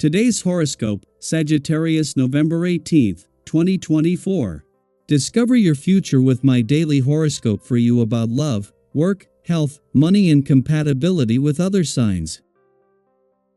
Today's horoscope, Sagittarius November 18th, 2024. Discover your future with my daily horoscope for you about love, work, health, money and compatibility with other signs.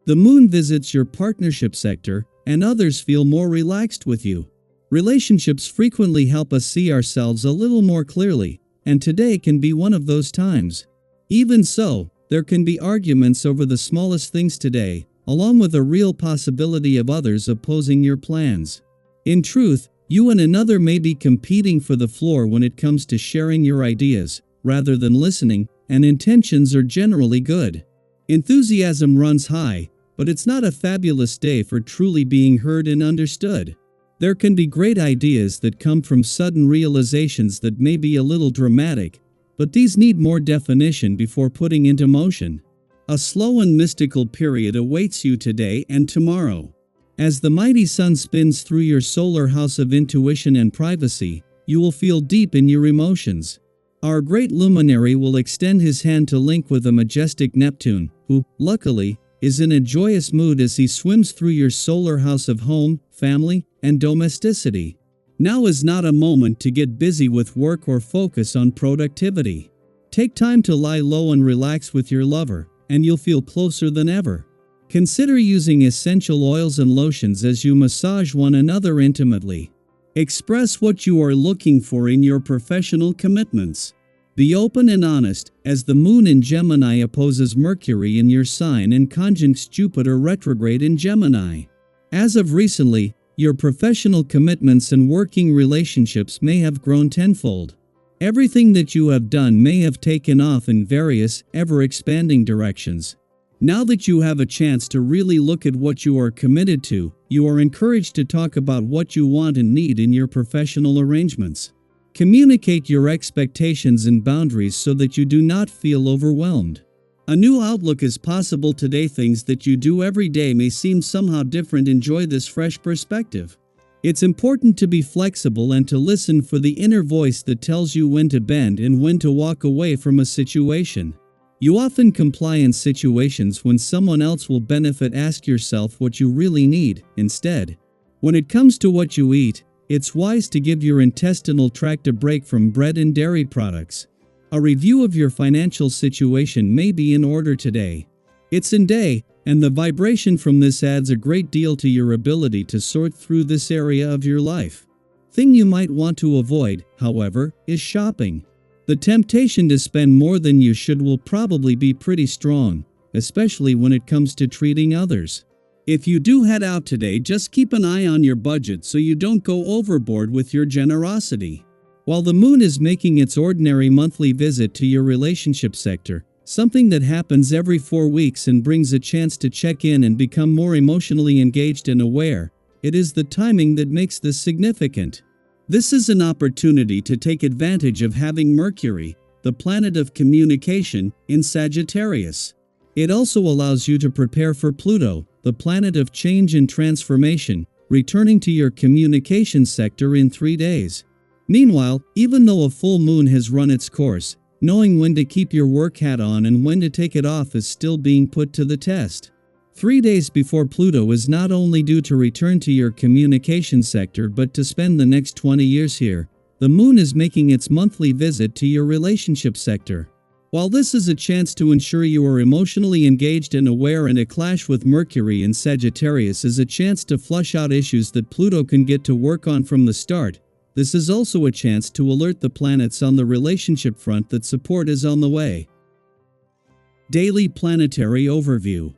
The moon visits your partnership sector, and others feel more relaxed with you. Relationships frequently help us see ourselves a little more clearly, and today can be one of those times. Even so, there can be arguments over the smallest things today, along with a real possibility of others opposing your plans. In truth, you and another may be competing for the floor when it comes to sharing your ideas, rather than listening, and intentions are generally good. Enthusiasm runs high, but it's not a fabulous day for truly being heard and understood. There can be great ideas that come from sudden realizations that may be a little dramatic, but these need more definition before putting into motion. A slow and mystical period awaits you today and tomorrow. As the mighty sun spins through your solar house of intuition and privacy, you will feel deep in your emotions. Our great luminary will extend his hand to link with a majestic Neptune, who, luckily, is in a joyous mood as he swims through your solar house of home, family, and domesticity. Now is not a moment to get busy with work or focus on productivity. Take time to lie low and relax with your lover, and you'll feel closer than ever. Consider using essential oils and lotions as you massage one another intimately. Express what you are looking for in your professional commitments. Be open and honest, as the moon in Gemini opposes Mercury in your sign and conjuncts Jupiter retrograde in Gemini. As of recently, your professional commitments and working relationships may have grown tenfold. Everything that you have done may have taken off in various, ever-expanding directions. Now that you have a chance to really look at what you are committed to, you are encouraged to talk about what you want and need in your professional arrangements. Communicate your expectations and boundaries so that you do not feel overwhelmed. A new outlook is possible today. Things that you do every day may seem somehow different. Enjoy this fresh perspective. It's important to be flexible and to listen for the inner voice that tells you when to bend and when to walk away from a situation. You often comply in situations when someone else will benefit. Ask yourself what you really need instead. When it comes to what you eat, it's wise to give your intestinal tract a break from bread and dairy products. A review of your financial situation may be in order today. It's in day, and the vibration from this adds a great deal to your ability to sort through this area of your life. Thing you might want to avoid, however, is shopping. The temptation to spend more than you should will probably be pretty strong, especially when it comes to treating others. If you do head out today, just keep an eye on your budget so you don't go overboard with your generosity. While the moon is making its ordinary monthly visit to your relationship sector, something that happens every 4 weeks and brings a chance to check in and become more emotionally engaged and aware, it is the timing that makes this significant. This is an opportunity to take advantage of having Mercury, the planet of communication, in Sagittarius. It also allows you to prepare for Pluto, the planet of change and transformation, returning to your communication sector in 3 days. Meanwhile, even though a full moon has run its course, knowing when to keep your work hat on and when to take it off is still being put to the test. 3 days before Pluto is not only due to return to your communication sector but to spend the next 20 years here, the moon is making its monthly visit to your relationship sector. While this is a chance to ensure you are emotionally engaged and aware, and a clash with Mercury in Sagittarius is a chance to flush out issues that Pluto can get to work on from the start, this is also a chance to alert the planets on the relationship front that support is on the way. Daily Planetary Overview.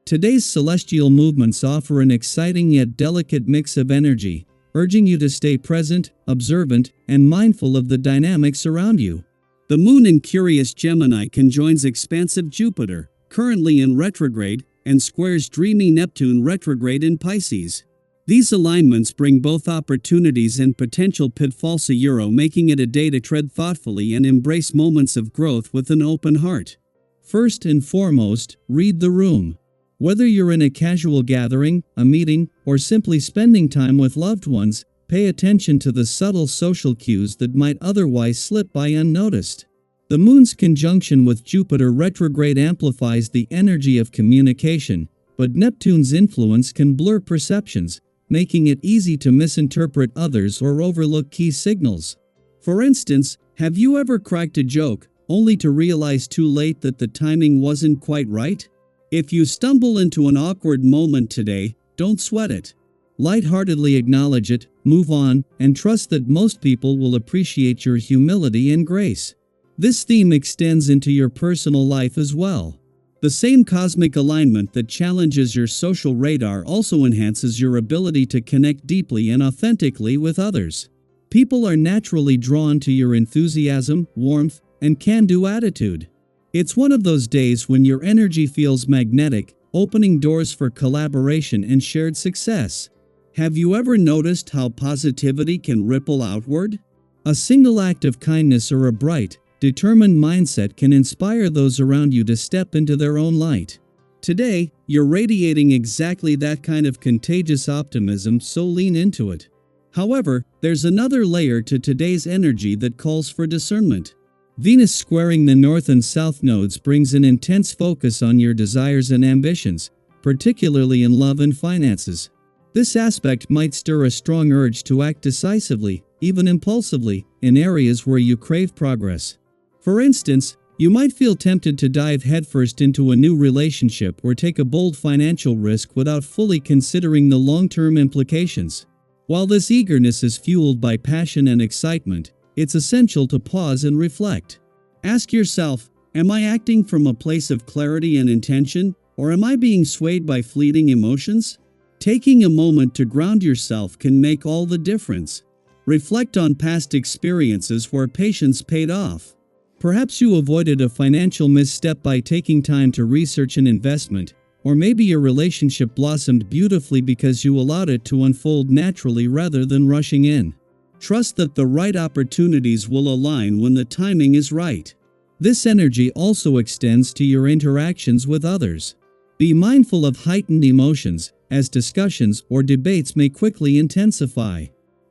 Today's celestial movements offer an exciting yet delicate mix of energy, urging you to stay present, observant, and mindful of the dynamics around you. The moon in curious Gemini conjoins expansive Jupiter, currently in retrograde, and squares dreamy Neptune retrograde in Pisces. These alignments bring both opportunities and potential pitfalls, making it a day to tread thoughtfully and embrace moments of growth with an open heart. First and foremost, read the room. Whether you're in a casual gathering, a meeting, or simply spending time with loved ones, pay attention to the subtle social cues that might otherwise slip by unnoticed. The moon's conjunction with Jupiter retrograde amplifies the energy of communication, but Neptune's influence can blur perceptions, making it easy to misinterpret others or overlook key signals. For instance, have you ever cracked a joke, only to realize too late that the timing wasn't quite right? If you stumble into an awkward moment today, don't sweat it. Lightheartedly acknowledge it, move on, and trust that most people will appreciate your humility and grace. This theme extends into your personal life as well. The same cosmic alignment that challenges your social radar also enhances your ability to connect deeply and authentically with others. People are naturally drawn to your enthusiasm, warmth, and can-do attitude. It's one of those days when your energy feels magnetic, opening doors for collaboration and shared success. Have you ever noticed how positivity can ripple outward? A single act of kindness or a bright, determined mindset can inspire those around you to step into their own light. Today, you're radiating exactly that kind of contagious optimism, so lean into it. However, there's another layer to today's energy that calls for discernment. Venus squaring the North and South nodes brings an intense focus on your desires and ambitions, particularly in love and finances. This aspect might stir a strong urge to act decisively, even impulsively, in areas where you crave progress. For instance, you might feel tempted to dive headfirst into a new relationship or take a bold financial risk without fully considering the long-term implications. While this eagerness is fueled by passion and excitement, it's essential to pause and reflect. Ask yourself, am I acting from a place of clarity and intention, or am I being swayed by fleeting emotions? Taking a moment to ground yourself can make all the difference. Reflect on past experiences where patience paid off. Perhaps you avoided a financial misstep by taking time to research an investment, or maybe your relationship blossomed beautifully because you allowed it to unfold naturally rather than rushing in. Trust that the right opportunities will align when the timing is right. This energy also extends to your interactions with others. Be mindful of heightened emotions, as discussions or debates may quickly intensify.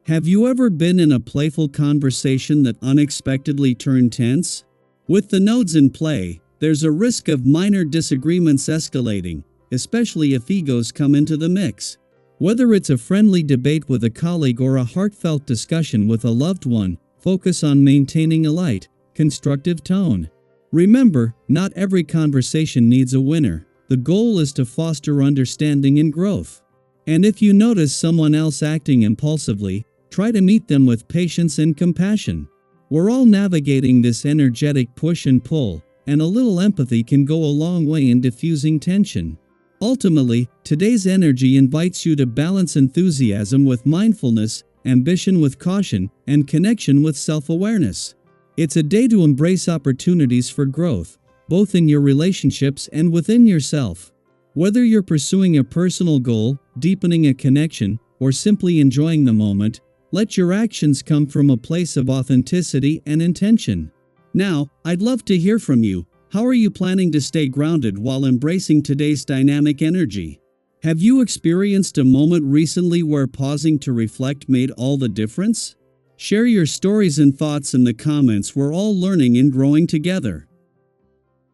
Have you ever been in a playful conversation that unexpectedly turned tense? With the nodes in play, there's a risk of minor disagreements escalating, especially if egos come into the mix. Whether it's a friendly debate with a colleague or a heartfelt discussion with a loved one, focus on maintaining a light, constructive tone. Remember, not every conversation needs a winner. The goal is to foster understanding and growth. And if you notice someone else acting impulsively, try to meet them with patience and compassion. We're all navigating this energetic push and pull, and a little empathy can go a long way in diffusing tension. Ultimately, today's energy invites you to balance enthusiasm with mindfulness, ambition with caution, and connection with self-awareness. It's a day to embrace opportunities for growth, both in your relationships and within yourself. Whether you're pursuing a personal goal, deepening a connection, or simply enjoying the moment, let your actions come from a place of authenticity and intention. Now, I'd love to hear from you. How are you planning to stay grounded while embracing today's dynamic energy? Have you experienced a moment recently where pausing to reflect made all the difference? Share your stories and thoughts in the comments. We're all learning and growing together.